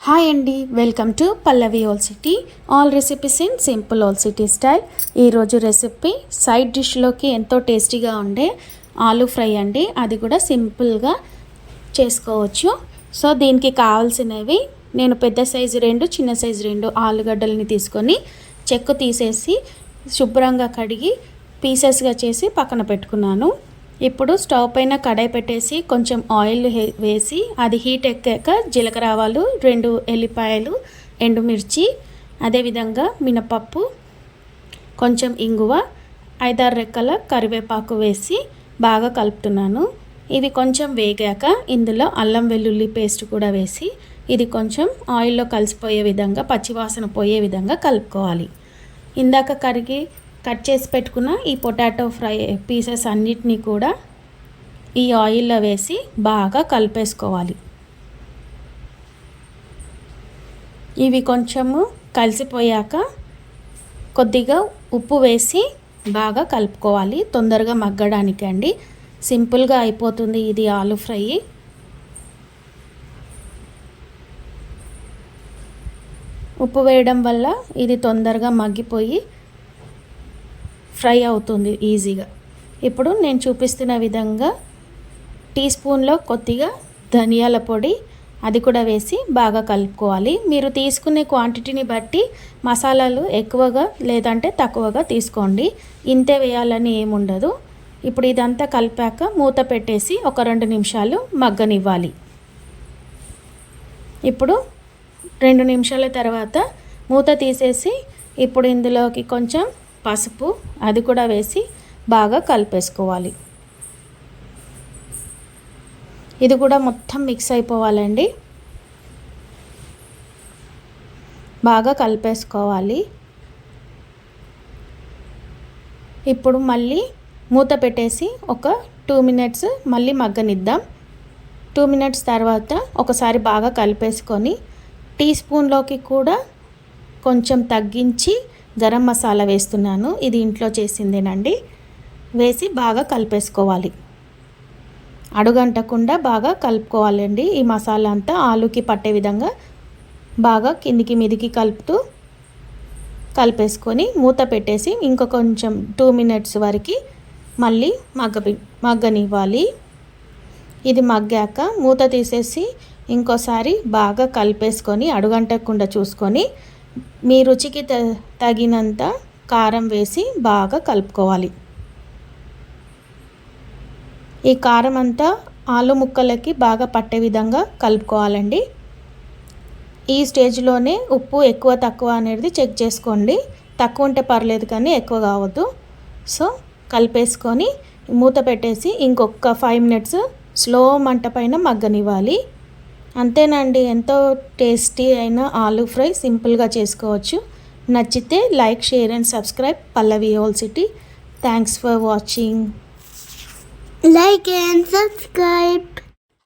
Hi అండి, welcome to Pallavi old city. All recipes in simple old city style. ఈరోజు recipe side డిష్లోకి ఎంతో టేస్టీగా ఉండే ఆలూ ఫ్రై అండి. అది కూడా సింపుల్గా చేసుకోవచ్చు. సో దీనికి కావాల్సినవి, నేను పెద్ద సైజు 2, చిన్న సైజు 2 ఆలుగడ్డలని తీసుకొని చెక్కు తీసేసి శుభ్రంగా కడిగి పీసెస్గా చేసి పక్కన పెట్టుకున్నాను. ఇప్పుడు స్టవ్ పైన కడాయి పెట్టేసి కొంచెం ఆయిల్ వేసి అది హీట్ ఎక్కాక జీలకర్ర ఆవాలు, 2 ఎల్లిపాయలు, ఎండుమిర్చి, అదేవిధంగా మినపప్పు, కొంచెం ఇంగువ, 5-6 రెక్కల కరివేపాకు వేసి బాగా కలుపుతున్నాను. ఇవి కొంచెం వేగాక ఇందులో అల్లం వెల్లుల్లి పేస్ట్ కూడా వేసి ఇది కొంచెం ఆయిల్లో కలిసిపోయే విధంగా, పచ్చివాసన పోయే విధంగా కలుపుకోవాలి. ఇందాక కట్ చేసి పెట్టుకున్న ఈ పొటాటో ఫ్రై పీసెస్ అన్నిటినీ కూడా ఈ ఆయిల్లో వేసి బాగా కలిపేసుకోవాలి. ఇవి కొంచెము కలిసిపోయాక కొద్దిగా ఉప్పు వేసి బాగా కలుపుకోవాలి, తొందరగా మగ్గడానికి అండి. సింపుల్గా అయిపోతుంది ఇది ఆలూ ఫ్రై. ఉప్పు వేయడం వల్ల ఇది తొందరగా మగ్గిపోయి ఫ్రై అవుతుంది ఈజీగా. ఇప్పుడు నేను చూపిస్తున్న విధంగా టీ స్పూన్లో కొద్దిగా ధనియాల పొడి అది కూడా వేసి బాగా కలుపుకోవాలి. మీరు తీసుకునే క్వాంటిటీని బట్టి మసాలాలు ఎక్కువగా లేదంటే తక్కువగా తీసుకోండి. ఇంతే వేయాలని ఏముండదు. ఇప్పుడు ఇదంతా కలిపాక మూత పెట్టేసి ఒక 2 నిమిషాలు మగ్గనివ్వాలి. ఇప్పుడు 2 నిమిషాల తర్వాత మూత తీసేసి ఇప్పుడు ఇందులోకి కొంచెం పసుపు అది కూడా వేసి బాగా కలిపేసుకోవాలి. ఇది కూడా మొత్తం మిక్స్ అయిపోవాలండి. బాగా కలిపేసుకోవాలి. ఇప్పుడు మళ్ళీ మూత పెట్టేసి ఒక 2 మినిట్స్ మళ్ళీ మగ్గనిద్దాం. 2 మినిట్స్ తర్వాత ఒకసారి బాగా కలిపేసుకొని టీ స్పూన్లోకి కూడా కొంచెం తగ్గించి గరం మసాలా వేస్తున్నాను. ఇది ఇంట్లో చేసిందేనండి. వేసి బాగా కలిపేసుకోవాలి. అడుగంటకుండా బాగా కలుపుకోవాలండి. ఈ మసాలా అంతా ఆలూకి పట్టే విధంగా బాగా కిందికి మీదికి కలుపుతూ కలిపేసుకొని మూత పెట్టేసి ఇంకో కొంచెం 2 మినిట్స్ వరకు మళ్ళీ మగ్గనివ్వాలి. ఇది మగ్గాక మూత తీసేసి ఇంకోసారి బాగా కలిపేసుకొని అడుగంటకుండా చూసుకొని మీ రుచికి తగినంత కారం వేసి బాగా కలుపుకోవాలి. ఈ కారం అంతా ఆలు ముక్కలకి బాగా పట్టే విధంగా కలుపుకోవాలండి. ఈ స్టేజ్లోనే ఉప్పు ఎక్కువ తక్కువ అనేది చెక్ చేసుకోండి. తక్కువ ఉంటే పర్లేదు కానీ ఎక్కువ కావద్దు. సో కలిపేసుకొని మూత పెట్టేసి ఇంకొక 5 మినిట్స్ స్లో మంట పైన మగ్గనివ్వాలి. అంతేనండి, ఎంతో టేస్టీ అయిన ఆలూ ఫ్రై సింపుల్గా చేసుకోవచ్చు. నచ్చితే like, share and subscribe Pallavi old city. Thanks for watching. Like and subscribe.